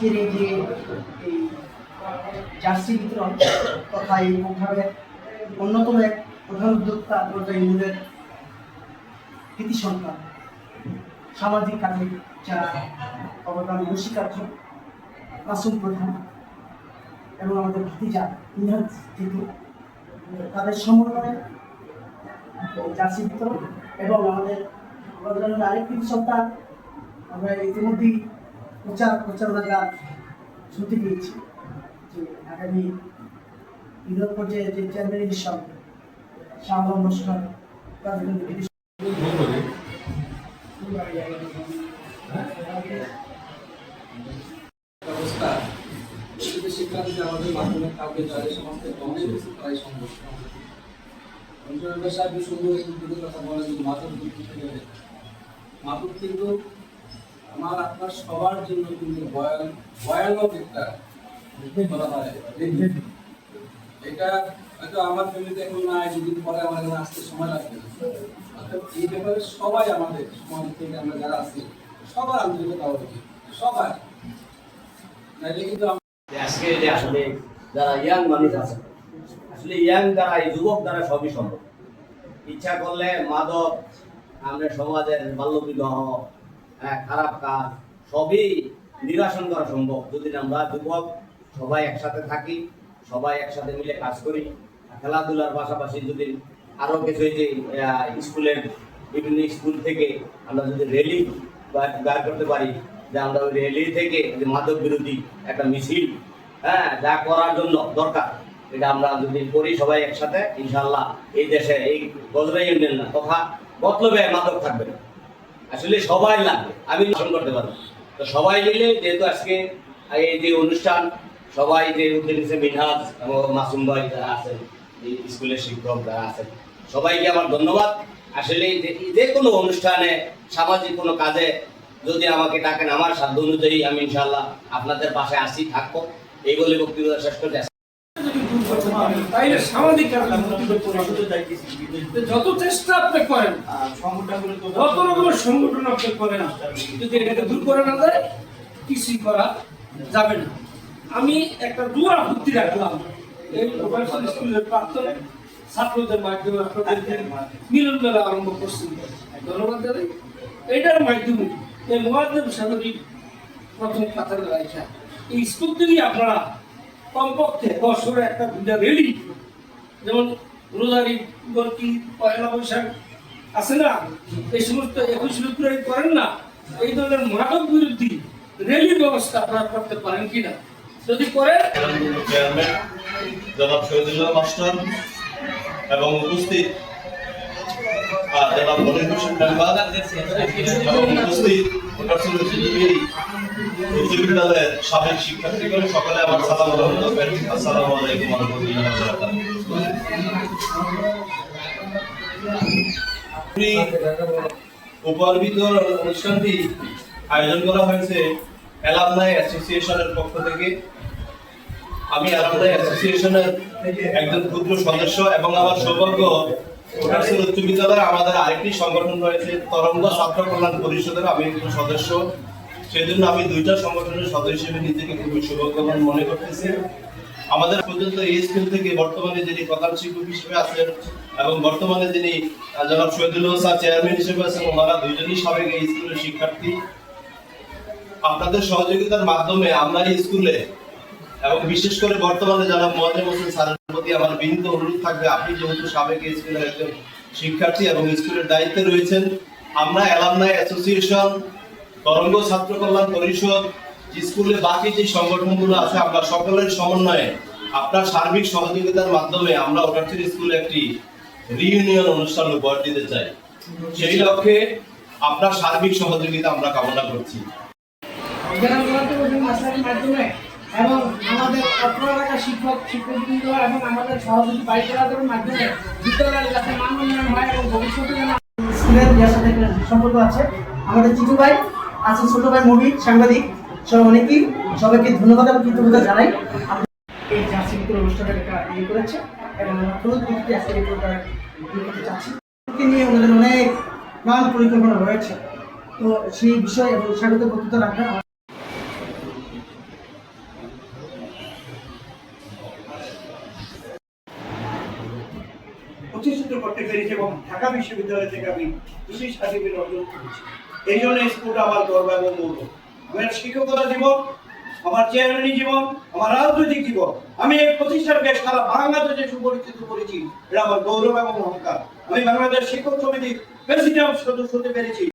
আজকের এই যে এই জার্সি বিতরণ তথা এই প্রোগ্রামের অন্যতম এক প্রধান উদ্যোক্তা ইউনিয়নের কৃতি সন্তান সামাজিক কাজে যারা অবদান নস্বীকার্য মাসুম প্রধান এবং আমাদের ভাতিজা ইনহাজ থেকে তাদের সমন্বয়ে জার্সি বিতরণ এবং আমাদের আরেকটি সন্তান আমরা ইতিমধ্যেই প্রচারণা গান শুনতে পেয়েছি যে আগামী ইউনিয়ন পর্যায়ে যে চেয়ারম্যান ইলেকশন শাহ অনুষ্ঠান ব্যবস্থা শিক্ষার্থী আমাদের মাধ্যমে কাউকে যাদের সমস্ত তারাই সম্ভব সুন্দর কথা বলা যদি মাতুর কিন্তু আমার আপনার সবার জন্য কিন্তু ভয়ানক একটা বলা হয় এটা হয়তো আমার ফ্যামিলিতে এখন নাই, দুদিন পরে আমার এখানে আসতে সময় লাগবে। অর্থাৎ এই ব্যাপারে সবাই আমাদের সমাজ থেকে আমরা যারা আছি সবার আন্তরিকতা উচিত, সবাই নাইলে কিন্তু আজকে যে আসলে যারা ইয়াং মানুষ আছে, আসলে ইয়াং দ্বারা এই যুবক দ্বারা সবই সম্ভব। ইচ্ছা করলে মাদক, আমাদের সমাজের বাল্যবিবাহ, খারাপ কাজ সবই নিরসন করা সম্ভব যদি আমরা যুবক সবাই একসাথে থাকি, সবাই একসাথে মিলে কাজ করি। খেলাধুলার পাশাপাশি যদি আরো কিছু যে স্কুলের বিভিন্ন স্কুল থেকে আমরা যদি র্যালি বের করতে পারি, যে আমরা ওই র্যালি থেকে যে মাদক বিরোধী একটা মিছিল যা করার জন্য দরকার এটা আমরা যদি করি সবাই একসাথে, ইনশাল্লাহ এই দেশে এই গজরা ইউনিয়ন না তথা মতলবে মাদক থাকবে না। আসলে সবাই লাগবে, আমি নিশ্চয় করতে পারবো। তো সবাই মিলে যেহেতু আজকে এই যে অনুষ্ঠান সবাই যে উদ্যোগ নিচ্ছে, মিনহাজ এবং মাসুম ভাই যারা আছেন, স্কুলের শিক্ষক যারা আছেন, সবাইকে আমার ধন্যবাদ। আসলে যে কোনো অনুষ্ঠানে সামাজিক কোনো কাজে যদি আমাকে ডাকেন, আমার সাধ্য অনুযায়ী আমি ইনশাল্লাহ আপনাদের পাশে আসি, থাকবো। এই বলে বক্তব্য শেষ করতে যত চেষ্টা আপনি করেন, যত রকমের সংগঠন আপনি করেন, যদি এটাকে দূর করে না যায় কিছুই করা যাবে না। আমি একটা দোয়া ভর্তি রাখলাম এই স্কুলের প্রাক্তন ছাত্রদের মাধ্যমে আপনাদের মিলন মেলা আরম্ভ করছি, ধন্যবাদ জানাই। এটার মাধ্যমে এই মুআজ্জেম সাহেবের প্রথম কাতারে রাখা এই স্কুল থেকেই আপনারা কমপক্ষে বছরে একটা দুটা রেলি, যেমন রোজারি বরকি পয়লা বৈশাখ আছে না, এই সমস্ত 21 ফেব্রুয়ারি করেন না, এই ধরনের মাদক বিরোধী রেলির ব্যবস্থা আপনারা করতে পারেন কিনা, যদি করেন। চেয়ারম্যান জনাব শহীদুল্লাহ মাস্টার এবং উপস্থিত জনাব মনির হোসেন মেম্বার এবং উপস্থিত উচ্চ বিদ্যালয়ের সাবেক শিক্ষার্থীগণ সকলে আমার সালাম গ্রহণ করবেন। আসসালামু আলাইকুম ওয়া রাহমাতুল্লাহি ওয়া বারাকাতুহু। উপহার বিতরণ অনুষ্ঠানটি আয়োজন করা হয়েছে অ্যালামনাই অ্যাসোসিয়েশনের পক্ষ থেকে। আমি অ্যালামনাই অ্যাসোসিয়েশনের একজন ক্ষুদ্র সদস্য এবং আমার সৌভাগ্য উচ্চ বিদ্যালয়ে আমাদের আরেকটি সংগঠন রয়েছে তরঙ্গ ছাত্র কল্যাণ পরিষদের, আমি একজন সদস্য। সেই জন্য আমি দুইটা সংগঠনের সদস্য হিসেবে নিজেকে খুবই সৌভাগ্যবান মনে করতেছি। আমাদের পর্যন্ত এই স্কুল থেকে বর্তমানে যিনি প্রধান শিক্ষক হিসেবে আছেন এবং বর্তমানে যিনি জনাব শহীদুল্লাহ স্যার চেয়ারম্যান হিসেবে আছেন, ওনারা দুইজনই সাবেক এই স্কুলের শিক্ষার্থী। আপনাদের সহযোগিতার মাধ্যমে আমরা এই স্কুলে এবং বিশেষ করে বর্তমানে জনাব মুআজ্জেম হোসেন স্যারের প্রতি আমার বিনীত অনুরোধ থাকবে, আপনি যেহেতু সাবেক এই স্কুলের একজন শিক্ষার্থী এবং স্কুলের দায়িত্বে রয়েছেন, আমরা অ্যালামনাই অ্যাসোসিয়েশন, তরঙ্গ ছাত্র কল্যাণ পরিষদ, স্কুলে বাকি যে সংগঠনগুলো আছে, আমরা সকলের সমন্বয়ে আপনার সার্বিক সহযোগিতার মাধ্যমে আমরা ওটারচুর স্কুলে একটি রিইউনিয়ন অনুষ্ঠান উপহার দিতে চাই। সেই লক্ষ্যে আপনার সার্বিক সহযোগিতা আমরা কামনা করছি। এবং আমাদের অত্র এলাকার শিক্ষকবৃন্দ এবং আমাদের সহযোগী পাইকারদের মাধ্যমে বিদ্যালয়ের যাতে মান উন্নয়ন হয় এবং ভবিষ্যতে স্কুলের যার সাথে সম্পর্ক আছে। আমাদের চিটু ভাই আছেন, ছোট ভাই মুভি সাংবাদিক, সব অনেকেই সবাইকে ধন্যবাদ এবং কৃতজ্ঞতা জানাই। এই জার্সি বিতরণ অনুষ্ঠানের একটা ইয়ে করেছে এবং প্রযুক্তি আজকে এই প্রকার করতে চাচ্ছি নিয়ে ওনাদের অনেক প্ল্যান পরিকল্পনা রয়েছে। তো সেই বিষয়ে এবং স্বাগত বক্তৃতা রাখবেন প্রতিষ্ঠিত করতে পেরেছি এবং ঢাকা বিশ্ববিদ্যালয় থেকে আমি দুটি সার্টিফিকেট অর্জন করেছি। এই জন্য স্কুলটা আমার গর্ব এবং গৌরব। আমার শিক্ষকতা জীবন, আমার চেয়ারম্যানি জীবন, আমার রাজনৈতিক জীবন, আমি এই প্রতিষ্ঠানকে সারা বাংলাদেশে সুপরিচিত করেছি। এটা আমার গৌরব এবং অহংকার। আমি বাংলাদেশ শিক্ষক সমিতির প্রেসিডেন্ট সদস্য হতে পেরেছি।